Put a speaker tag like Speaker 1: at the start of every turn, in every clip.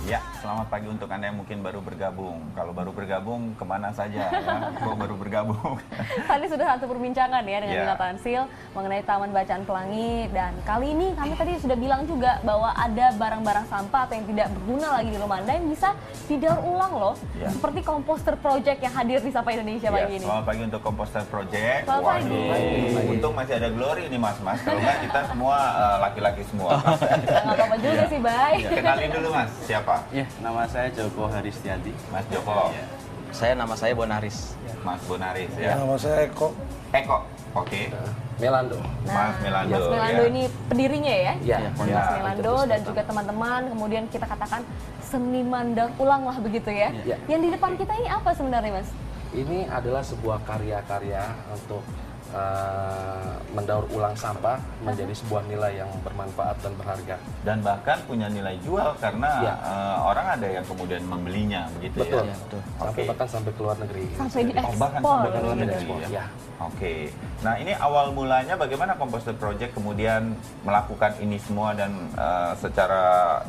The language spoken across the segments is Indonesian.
Speaker 1: Ya, selamat pagi untuk Anda yang mungkin baru bergabung. Kalau baru bergabung, kemana saja ya? Kok baru bergabung?
Speaker 2: Tadi sudah satu perbincangan ya dengan
Speaker 1: Ya.
Speaker 2: Nila Tansil mengenai Taman Bacaan Pelangi, dan kali ini kami tadi sudah bilang juga bahwa ada barang-barang sampah atau yang tidak berguna lagi di rumah Anda yang bisa didaur ulang loh.
Speaker 1: Ya.
Speaker 2: Seperti Komposter Project yang hadir di Sapa Indonesia
Speaker 1: Ya,
Speaker 2: pagi ini.
Speaker 1: selamat pagi untuk Komposter Project.
Speaker 2: Selamat pagi.
Speaker 1: Untung masih ada Glory nih mas. Kalau nggak kita semua laki-laki semua.
Speaker 2: Nggak apa-apa juga
Speaker 1: Ya.
Speaker 2: sih, Bay.
Speaker 1: Ya, kenalin dulu mas, siapa?
Speaker 3: Ya, nama saya Joko Haristiadi.
Speaker 1: Mas Joko,
Speaker 4: Nama saya Bonaris.
Speaker 1: Mas Bonaris ya.
Speaker 5: Nama saya Eko.
Speaker 1: Eko, oke.
Speaker 3: Melando.
Speaker 1: Mas Melando.
Speaker 2: Mas Melando
Speaker 1: ya.
Speaker 2: ini pendirinya ya.
Speaker 3: Ya,
Speaker 2: Mas
Speaker 1: Ya,
Speaker 2: Melando dan juga teman-teman, kemudian kita katakan seniman daur ulang lah begitu ya.
Speaker 3: Ya.
Speaker 2: Yang di depan kita ini apa sebenarnya, Mas?
Speaker 3: Ini adalah sebuah karya-karya untuk mendaur ulang sampah menjadi sebuah nilai yang bermanfaat dan berharga.
Speaker 1: Dan bahkan punya nilai jual karena
Speaker 3: Ya.
Speaker 1: orang ada yang kemudian membelinya begitu
Speaker 3: Betul.
Speaker 1: ya.
Speaker 4: betul.
Speaker 3: Sampai
Speaker 1: Oke.
Speaker 3: bahkan sampai ke luar negeri.
Speaker 2: Sampai di
Speaker 1: Oh, bahkan
Speaker 2: ekspor.
Speaker 1: sampai ke luar
Speaker 2: gitu.
Speaker 1: negeri ya.
Speaker 3: Ya.
Speaker 1: Oke. Nah, ini awal mulanya bagaimana Komposter Project kemudian melakukan ini semua dan secara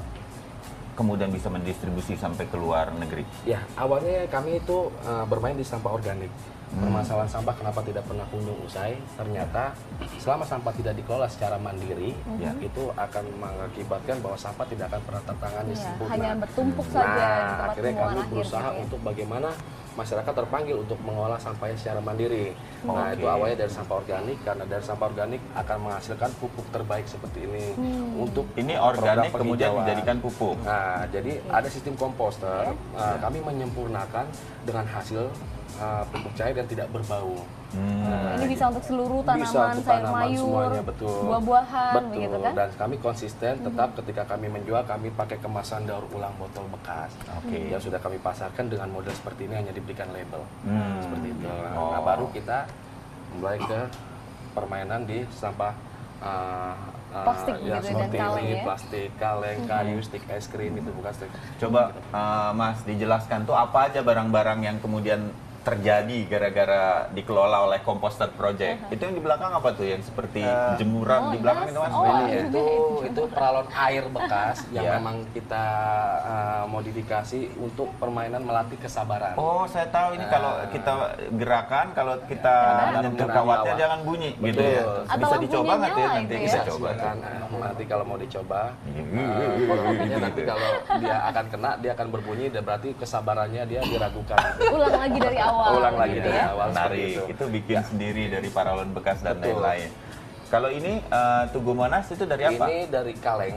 Speaker 1: kemudian bisa mendistribusi sampai ke luar negeri.
Speaker 3: Ya, awalnya kami itu bermain di sampah organik. Permasalahan sampah kenapa tidak pernah kunjung usai? Ternyata selama sampah tidak dikelola secara mandiri,
Speaker 1: Ya.
Speaker 3: itu akan mengakibatkan bahwa sampah tidak akan pernah tertangani
Speaker 2: Iya,
Speaker 3: sempurna.
Speaker 2: hanya bertumpuk saja di
Speaker 3: Nah,
Speaker 2: tempat
Speaker 3: akhirnya
Speaker 2: pembuangan
Speaker 3: kami
Speaker 2: akhir
Speaker 3: berusaha
Speaker 2: gitu ya.
Speaker 3: untuk bagaimana masyarakat terpanggil untuk mengolah sampahnya secara mandiri. Nah,
Speaker 1: Oke.
Speaker 3: itu awalnya dari sampah organik, karena dari sampah organik akan menghasilkan pupuk terbaik seperti ini untuk
Speaker 1: Ini
Speaker 3: program
Speaker 1: organik kemudian
Speaker 3: penghijauan.
Speaker 1: dijadikan pupuk.
Speaker 3: Nah, jadi ada sistem komposter. Kami menyempurnakan dengan hasil pupuk cair dan tidak berbau. Nah,
Speaker 2: Ini bisa untuk seluruh
Speaker 3: bisa
Speaker 2: tanaman,
Speaker 3: untuk
Speaker 2: sayur
Speaker 3: tanaman
Speaker 2: mayur,
Speaker 3: semuanya, betul.
Speaker 2: buah-buahan,
Speaker 3: Betul.
Speaker 2: begitu kan?
Speaker 3: Dan kami konsisten tetap ketika kami menjual, kami pakai kemasan daur ulang botol bekas.
Speaker 1: Oke.
Speaker 3: Yang sudah kami pasarkan dengan model seperti ini, hanya diberikan label. Seperti itu.
Speaker 1: Oh.
Speaker 3: Nah, baru kita mulai ke permainan di sampah
Speaker 2: Plastik
Speaker 3: ya,
Speaker 2: gitu dan
Speaker 3: seperti
Speaker 2: kaleng
Speaker 3: ini,
Speaker 2: ya.
Speaker 3: plastik, kaleng, kayu, stick es krim, itu bukan stick.
Speaker 1: Coba Mas dijelaskan tuh apa aja barang-barang yang kemudian terjadi gara-gara dikelola oleh Komposter Project. Itu yang di belakang apa tuh yang seperti jemuran di belakang itu Mas?
Speaker 2: Oh,
Speaker 1: Ini
Speaker 2: iya.
Speaker 1: ya.
Speaker 3: Itu peralon air bekas yang
Speaker 1: Ya.
Speaker 3: memang kita modifikasi untuk permainan melatih kesabaran.
Speaker 1: Oh, saya tahu ini kalau kita gerakan, kalau kita menyentuh
Speaker 3: Menggunakan
Speaker 1: kawatnya
Speaker 3: nyawa.
Speaker 1: jangan bunyi gitu
Speaker 3: Betul.
Speaker 1: ya.
Speaker 2: Atau
Speaker 1: Bisa dicoba
Speaker 2: lampunya
Speaker 1: nggak tuh ya
Speaker 2: nyala
Speaker 1: nanti
Speaker 2: itu
Speaker 1: kita
Speaker 2: ya?
Speaker 1: coba.
Speaker 3: Silakan nanti kalau mau dicoba.
Speaker 1: Gitu.
Speaker 3: Nanti kalau dia akan kena, dia akan berbunyi dan berarti kesabarannya dia diragukan.
Speaker 2: Ulang lagi dari awal.
Speaker 3: Ulang lagi
Speaker 2: gitu
Speaker 3: dari
Speaker 2: ya.
Speaker 3: awal.
Speaker 1: Menarik,
Speaker 3: seperti
Speaker 1: itu bikin sendiri dari paralon bekas dan
Speaker 3: Betul.
Speaker 1: lain-lain. Kalau ini Tugu Monas itu dari apa?
Speaker 3: Ini dari kaleng,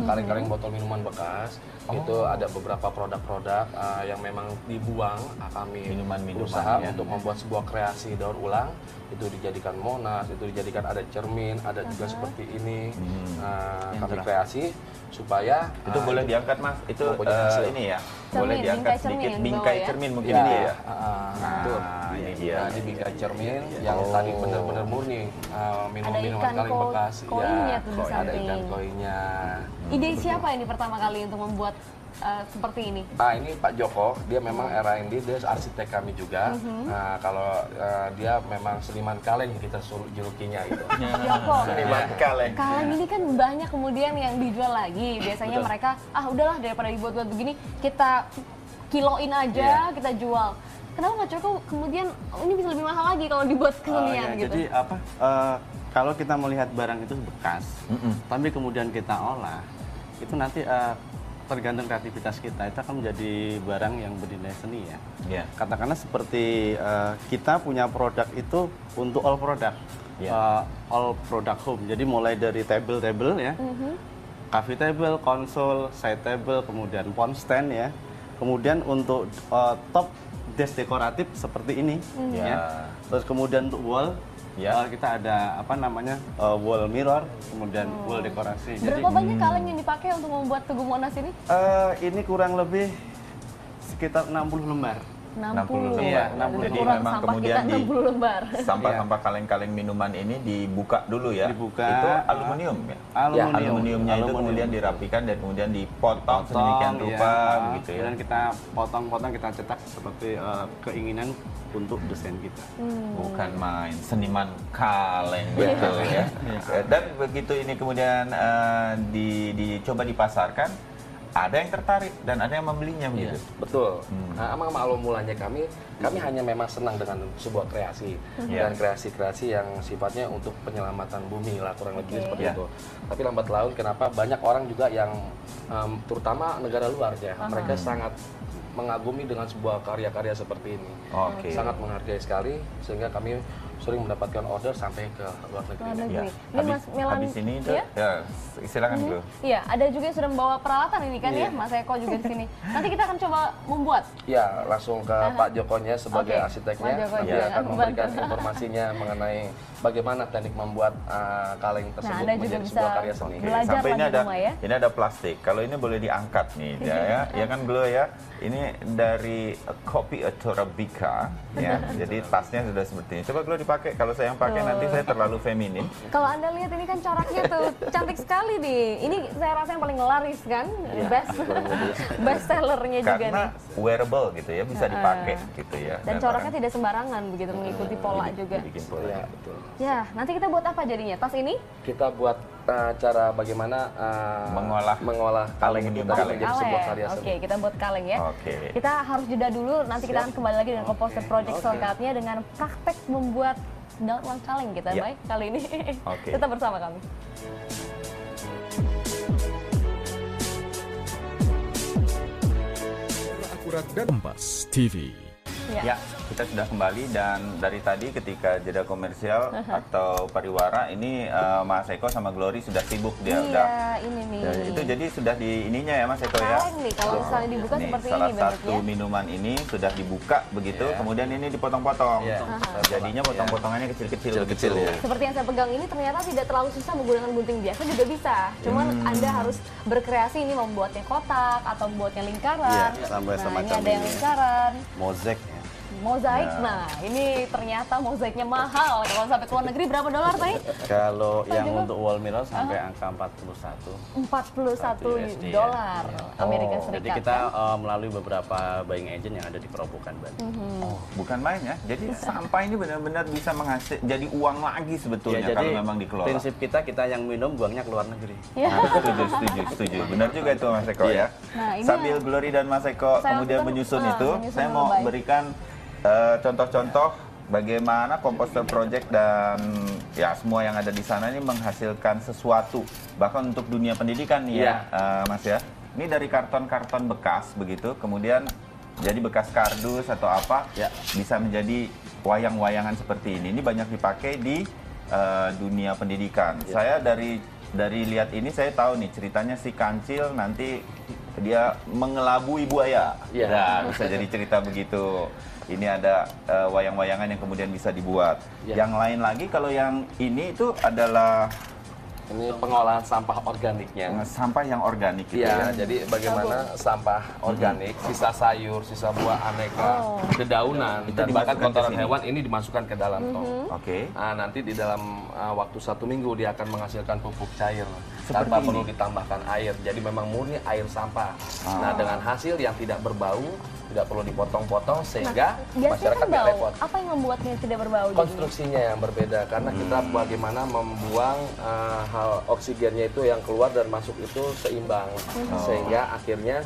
Speaker 3: kaleng-kaleng botol minuman bekas. Itu ada beberapa produk-produk yang memang dibuang. Kami
Speaker 1: Minuman-minuman,
Speaker 3: berusaha
Speaker 1: ya.
Speaker 3: untuk membuat sebuah kreasi daur ulang. Itu dijadikan monas, itu dijadikan ada cermin, ada juga seperti ini. Kami kreasi supaya
Speaker 1: Itu boleh diangkat Mas, itu
Speaker 3: mempunyai hasil.
Speaker 1: ini ya,
Speaker 2: Cermin,
Speaker 1: boleh diangkat
Speaker 2: bingkai cermin
Speaker 1: sedikit
Speaker 2: yang di
Speaker 1: bingkai
Speaker 2: bawah ya?
Speaker 1: cermin mungkin
Speaker 3: Ya,
Speaker 1: ini ya.
Speaker 3: betul.
Speaker 1: ini dia.
Speaker 3: Nah, di bingkai cermin yang tadi benar-benar murni minuman
Speaker 2: ikan
Speaker 3: kaleng bekas.
Speaker 2: koinnya tuh di
Speaker 3: ada
Speaker 2: samping.
Speaker 3: ikan koinnya.
Speaker 2: Ide siapa ini pertama kali untuk membuat seperti ini?
Speaker 3: Ini Pak Joko, dia memang R&D, dia arsitek kami juga. Nah, kalau dia memang seniman kaleng kita suruh julukinya itu.
Speaker 2: Joko.
Speaker 1: Seniman kaleng.
Speaker 2: Kaleng ini kan banyak kemudian yang dijual lagi. Biasanya mereka, udahlah daripada dibuat-buat begini, kita kiloin aja, kita jual. Kenapa Mas Joko kemudian ini bisa lebih mahal lagi kalau dibuat kesenian gitu?
Speaker 4: Jadi kalau kita melihat barang itu bekas, tapi kemudian kita olah, itu nanti tergantung kreativitas kita, itu akan menjadi barang yang bernilai seni ya.
Speaker 1: Iya.
Speaker 4: Katakanlah seperti kita punya produk itu untuk all product, all product home. Jadi mulai dari table ya, coffee table, konsol, side table, kemudian pond stand ya. Kemudian untuk top desk dekoratif seperti ini, ya. Terus kemudian untuk wall, kita ada wall mirror, kemudian wall dekorasi.
Speaker 2: Berapa banyak kaleng yang dipakai untuk membuat Tugu Monas ini?
Speaker 4: Ini kurang lebih sekitar 60 lembar.
Speaker 2: 60.
Speaker 4: Iya,
Speaker 1: Jadi
Speaker 2: Kurang
Speaker 1: memang
Speaker 2: sampah
Speaker 1: kemudian
Speaker 2: kita 60 lembar.
Speaker 1: sampah-sampah kaleng-kaleng minuman ini dibuka dulu ya.
Speaker 4: Dibuka.
Speaker 1: Itu aluminium ya. Aluminiumnya itu kemudian dirapikan dan kemudian dipotong sedemikian rupa begitu ya.
Speaker 4: Kemudian kita potong-potong, kita cetak seperti keinginan untuk desain kita.
Speaker 1: Bukan main, seniman kaleng betul ya. Dan begitu ini kemudian dicoba dipasarkan, ada yang tertarik dan ada yang membelinya
Speaker 3: Iya,
Speaker 1: begitu.
Speaker 3: betul. Nah, emang awal mulanya kami hanya memang senang dengan sebuah kreasi dan kreasi-kreasi yang sifatnya untuk penyelamatan bumi lah, kurang lebih seperti itu. Tapi lambat laun kenapa banyak orang juga yang terutama negara luar ya, mereka sangat mengagumi dengan sebuah karya-karya seperti ini.
Speaker 1: Oke.
Speaker 3: Sangat menghargai sekali sehingga kami sering mendapatkan order sampai ke luar negeri.
Speaker 2: Luar negeri.
Speaker 1: Ya.
Speaker 2: Ini Mas Melan,
Speaker 1: Habis ini itu,
Speaker 2: ya?
Speaker 1: ya silakan bro.
Speaker 2: Iya, ada juga yang sudah membawa peralatan ini kan ya, Mas Eko juga di sini. Nanti kita akan coba membuat.
Speaker 3: Ya, langsung ke Pak Jokonya sebagai
Speaker 2: Oke,
Speaker 3: arsiteknya.
Speaker 2: Pak Joko
Speaker 3: Nanti
Speaker 2: juga
Speaker 3: akan
Speaker 2: akan
Speaker 3: memberikan
Speaker 2: membantu.
Speaker 3: informasinya mengenai bagaimana teknik membuat kaleng tersebut
Speaker 2: Anda juga
Speaker 3: menjadi
Speaker 2: bisa
Speaker 3: sebuah karya seni.
Speaker 2: belajar
Speaker 1: Sampai
Speaker 2: lah
Speaker 1: ini
Speaker 2: di
Speaker 1: ada
Speaker 2: rumah ya.
Speaker 1: ini ada plastik. Kalau ini boleh diangkat nih ya kan Glo ya. Ini dari kopi Arabica ya. Jadi tasnya sudah seperti ini. Coba Glo dipakai. Kalau saya yang pakai nanti saya terlalu feminin.
Speaker 2: Kalau Anda lihat ini kan coraknya tuh cantik sekali nih. Ini saya rasa yang paling laris kan, best sellernya juga
Speaker 1: Karena
Speaker 2: nih.
Speaker 1: wearable gitu ya, bisa dipakai gitu ya.
Speaker 2: Dan coraknya tidak sembarangan begitu, mengikuti pola juga.
Speaker 1: Dibikin pola.
Speaker 3: Ya, betul.
Speaker 2: Ya, nanti kita buat apa jadinya? Tas ini?
Speaker 3: Kita buat cara bagaimana mengolah
Speaker 1: kaleng ini
Speaker 3: itu tadi
Speaker 1: kaleng.
Speaker 3: menjadi sebuah karya
Speaker 2: Oke,
Speaker 3: seni.
Speaker 2: kita buat kaleng ya.
Speaker 1: Oke.
Speaker 2: Kita harus jeda dulu, nanti kita akan kembali lagi dengan Composer Project selengkapnya dengan praktek membuat daun uang kaleng kita,
Speaker 1: Ya.
Speaker 2: baik kali ini.
Speaker 1: Oke.
Speaker 2: Tetap bersama kami.
Speaker 5: Akurat dan Kompas TV.
Speaker 1: Ya, kita sudah kembali dan dari tadi ketika jeda komersial atau pariwara ini Mas Eko sama Glory sudah sibuk dia udah.
Speaker 2: Iya, ini nih.
Speaker 1: Ya, itu jadi sudah di ininya ya Mas Eko ya.
Speaker 2: Kaleng nih, kalau misalnya dibuka
Speaker 1: Nih,
Speaker 2: seperti
Speaker 1: salah
Speaker 2: ini
Speaker 1: satu
Speaker 2: bentuknya.
Speaker 1: minuman ini sudah dibuka begitu, kemudian ini dipotong-potong. Jadinya potong-potongannya kecil-kecil
Speaker 3: Kecil-kecil,
Speaker 1: begitu.
Speaker 3: ya.
Speaker 2: Seperti yang saya pegang ini ternyata tidak terlalu susah menggunakan gunting biasa juga bisa. Cuman Anda harus berkreasi ini membuatnya kotak atau membuatnya lingkaran.
Speaker 4: Iya, sampai
Speaker 2: Nah, ini
Speaker 4: semacam
Speaker 2: ada yang
Speaker 4: ini.
Speaker 2: lingkaran.
Speaker 4: Mozaik ya.
Speaker 2: Mozaik,
Speaker 1: Ya.
Speaker 2: nah ini ternyata mozaiknya mahal. Kalau sampai ke luar negeri berapa dolar tadi?
Speaker 4: Kalau yang
Speaker 2: Joko?
Speaker 4: untuk wall mirror sampai angka 41.
Speaker 2: 41
Speaker 4: USD,
Speaker 2: dolar
Speaker 4: ya.
Speaker 2: Amerika
Speaker 1: Oh,
Speaker 2: Serikat.
Speaker 4: Jadi kita
Speaker 2: kan?
Speaker 4: melalui beberapa buying agent yang ada di Kerobokan Bandung.
Speaker 1: Oh, bukan main ya. Jadi sampah ini benar-benar bisa menghasil jadi uang lagi sebetulnya kalau memang dikelola.
Speaker 4: prinsip kita yang minum buangnya ke luar negeri.
Speaker 2: Ya.
Speaker 1: Setuju. Benar juga itu Mas Eko ya.
Speaker 2: Nah, ini
Speaker 1: Sambil Glory dan Mas Eko
Speaker 2: saya
Speaker 1: kemudian
Speaker 2: lakukan,
Speaker 1: menyusun itu,
Speaker 2: menyusun
Speaker 1: saya
Speaker 2: dulu,
Speaker 1: mau
Speaker 2: baik.
Speaker 1: berikan contoh-contoh bagaimana Composer Project dan ya semua yang ada di sana ini menghasilkan sesuatu bahkan untuk dunia pendidikan nih ya Mas ya. Ini dari karton-karton bekas begitu, kemudian jadi bekas kardus atau apa bisa menjadi wayang-wayangan seperti ini. Ini banyak dipakai di dunia pendidikan. Saya dari lihat ini saya tahu nih ceritanya si kancil nanti dia mengelabui buaya. Nah, bisa jadi cerita begitu. Ini ada wayang-wayangan yang kemudian bisa dibuat. Yang lain lagi kalau yang ini itu adalah
Speaker 3: Ini pengolahan sampah organiknya.
Speaker 1: sampah yang organik gitu
Speaker 3: Iya,
Speaker 1: ya.
Speaker 3: jadi bagaimana sampah organik, sisa sayur, sisa buah aneka, dedaunan, dan bahkan
Speaker 1: dimasukkan ke
Speaker 3: kotoran
Speaker 1: sini.
Speaker 3: hewan ini dimasukkan ke dalam tong.
Speaker 1: Oke.
Speaker 3: Nah, nanti di dalam waktu 1 minggu dia akan menghasilkan pupuk cair
Speaker 1: Seperti
Speaker 3: tanpa
Speaker 1: ini?
Speaker 3: perlu ditambahkan air. Jadi memang murni air sampah. Nah, dengan hasil yang tidak berbau, tidak perlu dipotong-potong sehingga
Speaker 2: Biasanya
Speaker 3: masyarakat
Speaker 2: kan
Speaker 3: tidak
Speaker 2: bau.
Speaker 3: repot.
Speaker 2: Apa yang membuatnya tidak berbau? jadinya?
Speaker 3: Konstruksinya yang berbeda karena kita bagaimana membuang hal oksigennya itu yang keluar dan masuk itu seimbang sehingga akhirnya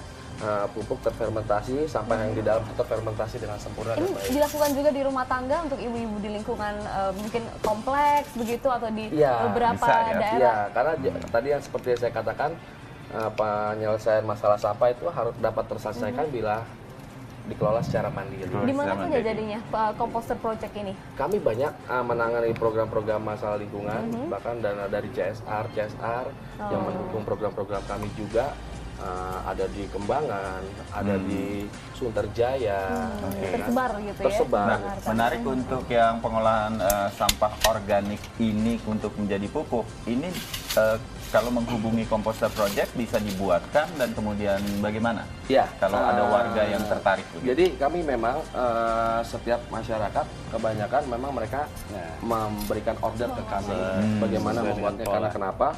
Speaker 3: pupuk terfermentasi, sampah yang di dalam itu terfermentasi dengan sempurna dan
Speaker 2: Ini
Speaker 3: baik.
Speaker 2: dilakukan juga di rumah tangga untuk ibu-ibu di lingkungan mungkin kompleks begitu atau di
Speaker 3: Iya,
Speaker 2: beberapa
Speaker 1: bisa ya.
Speaker 2: daerah.
Speaker 3: Iya, karena tadi yang seperti yang saya katakan penyelesaian masalah sampah itu harus dapat terselesaikan bila dikelola secara mandiri.
Speaker 2: Di mana
Speaker 1: Sama
Speaker 2: saja
Speaker 1: jadi.
Speaker 2: jadinya Composer Project ini?
Speaker 3: Kami banyak menangani program-program masalah lingkungan, bahkan dana dari CSR yang mendukung program-program kami juga. Ada di Kembangan, ada di Sunterjaya,
Speaker 2: Tersebar gitu ya?
Speaker 3: tersebar.
Speaker 1: Nah, menarik untuk yang pengolahan sampah organik ini untuk menjadi pupuk. Ini kalau menghubungi Composer Project bisa dibuatkan dan kemudian bagaimana?
Speaker 3: Ya,
Speaker 1: Kalau ada warga yang tertarik begitu.
Speaker 3: Jadi kami memang setiap masyarakat kebanyakan memang mereka memberikan order ke kami bagaimana
Speaker 4: sesuai dengan
Speaker 3: membuatnya
Speaker 4: pola.
Speaker 3: karena kenapa?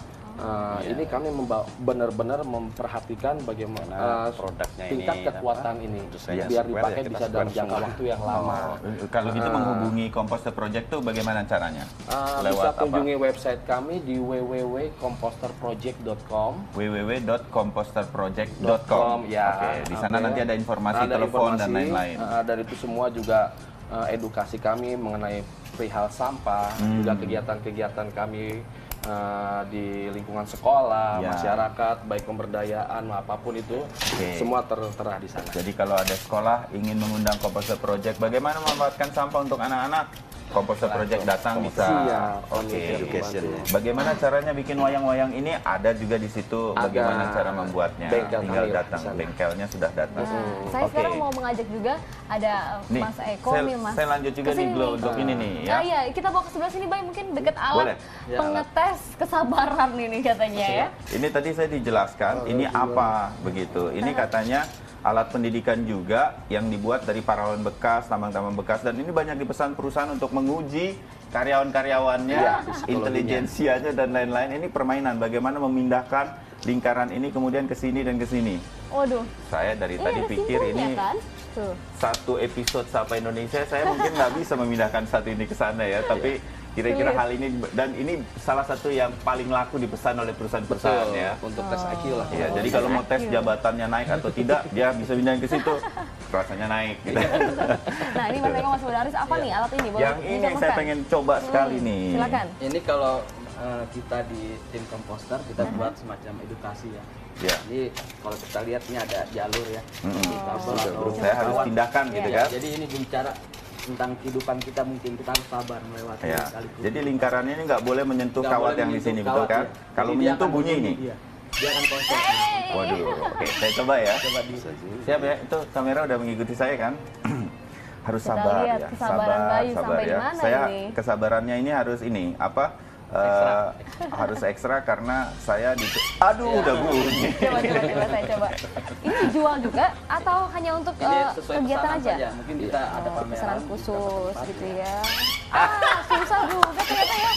Speaker 3: Ini kami benar-benar memperhatikan bagaimana
Speaker 4: produknya
Speaker 3: tingkat
Speaker 4: ini,
Speaker 3: kekuatan ini
Speaker 4: Iya,
Speaker 3: biar
Speaker 4: square
Speaker 3: dipakai
Speaker 4: ya, kita
Speaker 3: bisa dalam
Speaker 4: square
Speaker 3: jangka
Speaker 4: semua.
Speaker 3: waktu yang lama.
Speaker 1: Kalau gitu menghubungi Composter Project tuh bagaimana caranya?
Speaker 3: Bisa kunjungi website kami di www.composterproject.com.
Speaker 1: www.composterproject.com.
Speaker 3: Ya.
Speaker 1: Oke, di sana nanti ada informasi
Speaker 3: Ada
Speaker 1: telepon dan
Speaker 3: informasi,
Speaker 1: lain-lain.
Speaker 3: Dan itu semua juga edukasi kami mengenai perihal sampah, juga kegiatan-kegiatan kami di lingkungan sekolah,
Speaker 1: Ya.
Speaker 3: masyarakat, baik pemberdayaan apapun itu, semua tertera di sana.
Speaker 1: Jadi kalau ada sekolah ingin mengundang Composter Project, bagaimana memanfaatkan sampah untuk anak-anak? Composter Project datang bisa.
Speaker 3: Siap,
Speaker 1: Oke.
Speaker 3: education.
Speaker 1: Bagaimana caranya bikin wayang-wayang ini? Ada juga di situ. Bagaimana cara membuatnya?
Speaker 3: bengkel
Speaker 1: Tinggal
Speaker 3: kami lah
Speaker 1: datang.
Speaker 3: di sana.
Speaker 1: Bengkelnya sudah datang.
Speaker 2: Saya
Speaker 1: Oke.
Speaker 2: sekarang mau mengajak juga ada
Speaker 1: Nih,
Speaker 2: Mas Eko nih, Mas.
Speaker 1: saya lanjut juga nih
Speaker 2: Kesini
Speaker 1: glow
Speaker 2: nih.
Speaker 1: untuk ini nih ya.
Speaker 2: Nah, iya, kita bawa ke sebelah sini, Bay, mungkin deket alat
Speaker 1: Boleh.
Speaker 3: Ya,
Speaker 2: pengetes kesabaran ini katanya ya.
Speaker 1: Ini tadi saya dijelaskan, ini apa begitu. Ini katanya alat pendidikan juga yang dibuat dari paralon bekas, tambang-tambang bekas, dan ini banyak dipesan perusahaan untuk menguji karyawan-karyawannya, intelijensianya dan lain-lain. Ini permainan bagaimana memindahkan lingkaran ini kemudian ke sini dan ke sini.
Speaker 2: Waduh.
Speaker 1: Saya dari
Speaker 2: Ini
Speaker 1: tadi
Speaker 2: ada
Speaker 1: pikir
Speaker 2: simpulnya,
Speaker 1: ini
Speaker 2: kan? Tuh.
Speaker 1: satu episode Sapa Indonesia, saya mungkin nggak bisa memindahkan satu ini ke sana ya, tapi kira-kira
Speaker 2: Sulit.
Speaker 1: hal ini, dan ini salah satu yang paling laku dipesan oleh perusahaan-perusahaan ya.
Speaker 3: Untuk tes IQ lah.
Speaker 1: Iya, jadi kalau mau tes jabatannya naik atau tidak, dia bisa pindahin ke situ, rasanya naik. Gitu.
Speaker 2: Nah, ini Mas Eko, Mas Budaris, apa nih alat ini? Boleh
Speaker 1: Yang ini yang saya
Speaker 2: dicontohkan?
Speaker 1: pengen coba sekali nih.
Speaker 2: Silakan.
Speaker 6: Ini kalau kita di tim komposter kita buat semacam edukasi ya.
Speaker 1: Ya.
Speaker 6: Jadi kalau kita lihat ini ada jalur ya. Kabel atau
Speaker 1: Saya harus
Speaker 6: kawat.
Speaker 1: pindahkan gitu
Speaker 6: Ya,
Speaker 1: kan.
Speaker 6: jadi ini bicara tentang kehidupan kita, mungkin kita harus sabar melewati
Speaker 1: Ya.
Speaker 6: sekaligus.
Speaker 1: Jadi lingkarannya ini nggak boleh menyentuh
Speaker 6: Nggak
Speaker 1: kawat
Speaker 6: boleh
Speaker 1: yang di
Speaker 6: menyentuh
Speaker 1: sini, betul
Speaker 6: kawat,
Speaker 1: kan?
Speaker 6: ya.
Speaker 1: Kalau
Speaker 6: Jadi dia
Speaker 1: menyentuh
Speaker 6: akan
Speaker 1: bunyi ini.
Speaker 6: Dia. Dia akan konsep.
Speaker 1: Waduh, oke, saya coba ya.
Speaker 6: Coba di
Speaker 1: Siap ya, itu kamera udah mengikuti saya kan? Harus
Speaker 2: Kita
Speaker 1: sabar
Speaker 2: lihat
Speaker 1: ya,
Speaker 2: kesabaran Bayu sampai di
Speaker 1: ya.
Speaker 2: mana
Speaker 1: Saya
Speaker 2: ini?
Speaker 1: kesabarannya ini harus ini apa? Harus ekstra karena saya di. Aduh, udah bunyi.
Speaker 2: Coba saya coba. Ini dijual juga atau hanya untuk
Speaker 6: ini sesuai
Speaker 2: kegiatan
Speaker 6: pesanan
Speaker 2: aja?
Speaker 6: saja. Mungkin kita ada
Speaker 2: Oh,
Speaker 6: pameran
Speaker 2: pesanan
Speaker 6: di
Speaker 2: khusus
Speaker 6: tempat-tempat,
Speaker 2: gitu
Speaker 6: ya.
Speaker 2: ya. Susah juga ternyata ya.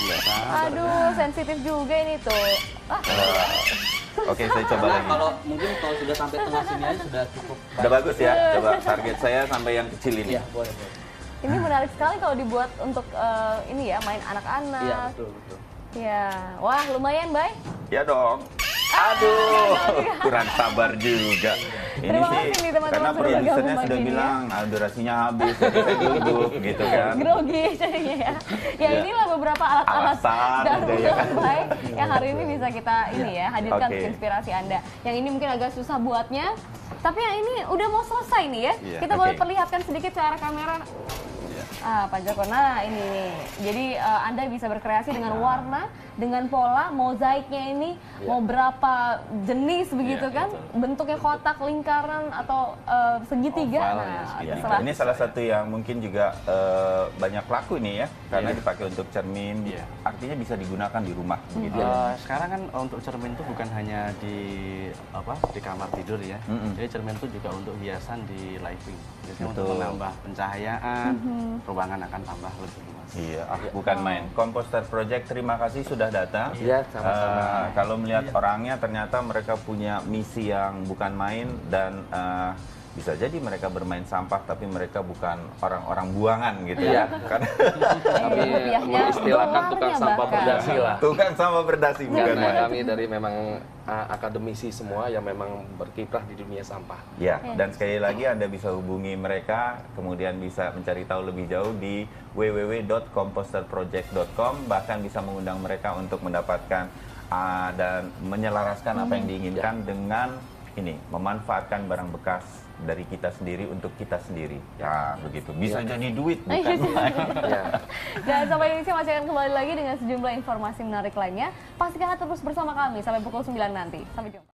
Speaker 2: Aduh, sensitif juga ini tuh.
Speaker 1: Oke, saya coba
Speaker 6: Nah,
Speaker 1: lagi.
Speaker 6: kalau sudah sampai tengah sini aja sudah cukup.
Speaker 1: Udah bagus ya. Coba target saya sampai yang kecil ini.
Speaker 6: Iya, boleh, boleh.
Speaker 2: Ini menarik sekali kalau dibuat untuk ini ya, main anak-anak.
Speaker 6: Iya, betul, betul.
Speaker 2: Ya, wah lumayan, Bay.
Speaker 1: Ya dong. Aduh, kurang sabar juga. Ini
Speaker 2: Terima
Speaker 1: sih
Speaker 2: kasih nih, teman-teman,
Speaker 1: karena
Speaker 2: sudah
Speaker 1: produsernya
Speaker 2: bergabung
Speaker 1: sudah
Speaker 2: pagi ini
Speaker 1: bilang durasinya habis, jadi saya duduk gitu kan.
Speaker 2: Grogi jadinya ya. Ya inilah beberapa alat-alat
Speaker 1: Alasan aja ya
Speaker 2: darurat
Speaker 1: kan.
Speaker 2: baik yang hari ini bisa kita ini ya hadirkan
Speaker 1: Oke.
Speaker 2: untuk inspirasi Anda. Yang ini mungkin agak susah buatnya, tapi yang ini udah mau selesai nih ya.
Speaker 1: Iya,
Speaker 2: Kita boleh
Speaker 1: oke.
Speaker 2: perlihatkan sedikit ke arah kamera. Pak Joko, nah ini nih. Jadi Anda bisa berkreasi dengan warna, dengan pola, mozaiknya ini mau berapa jenis begitu kan? Bentuknya kotak, lingkaran atau segitiga.
Speaker 4: Oval, ya,
Speaker 2: Nah,
Speaker 4: segitiga.
Speaker 2: terserah.
Speaker 1: Ini salah satu yang mungkin juga banyak laku nih ya, karena dipakai untuk cermin,
Speaker 4: Iya.
Speaker 1: artinya bisa digunakan di rumah. Begitu.
Speaker 4: Sekarang kan untuk cermin itu bukan hanya di di kamar tidur ya. Jadi cermin itu juga untuk hiasan di living. Jadi untuk
Speaker 1: Betul.
Speaker 4: menambah pencahayaan, ruangan akan tambah lebih luas.
Speaker 1: Iya, bukan main. Composter Project, terima kasih sudah datang.
Speaker 3: Iya, sama-sama.
Speaker 1: Kalau melihat orangnya, ternyata mereka punya misi yang bukan main dan bisa jadi mereka bermain sampah, tapi mereka bukan orang-orang buangan gitu ya. Kan?
Speaker 3: Kami
Speaker 2: rupiahnya
Speaker 3: mengistilahkan
Speaker 2: dolarnya
Speaker 3: tukang sampah
Speaker 2: bahkan.
Speaker 3: berdasi lah.
Speaker 1: Tukang sampah berdasi bukan
Speaker 3: Karena
Speaker 1: main.
Speaker 3: kami dari memang akademisi semua yang memang berkiprah di dunia sampah.
Speaker 1: Ya, dan sekali lagi Anda bisa hubungi mereka, kemudian bisa mencari tahu lebih jauh di www.composterproject.com, bahkan bisa mengundang mereka untuk mendapatkan dan menyelaraskan apa yang diinginkan dengan ini, memanfaatkan barang bekas dari kita sendiri untuk kita sendiri. Ya, begitu. Bisa jadi duit, bukan main.
Speaker 3: Ya.
Speaker 2: Dan Sampai Indonesia masih akan kembali lagi dengan sejumlah informasi menarik lainnya. Pastikan terus bersama kami sampai pukul 9 nanti. Sampai jumpa.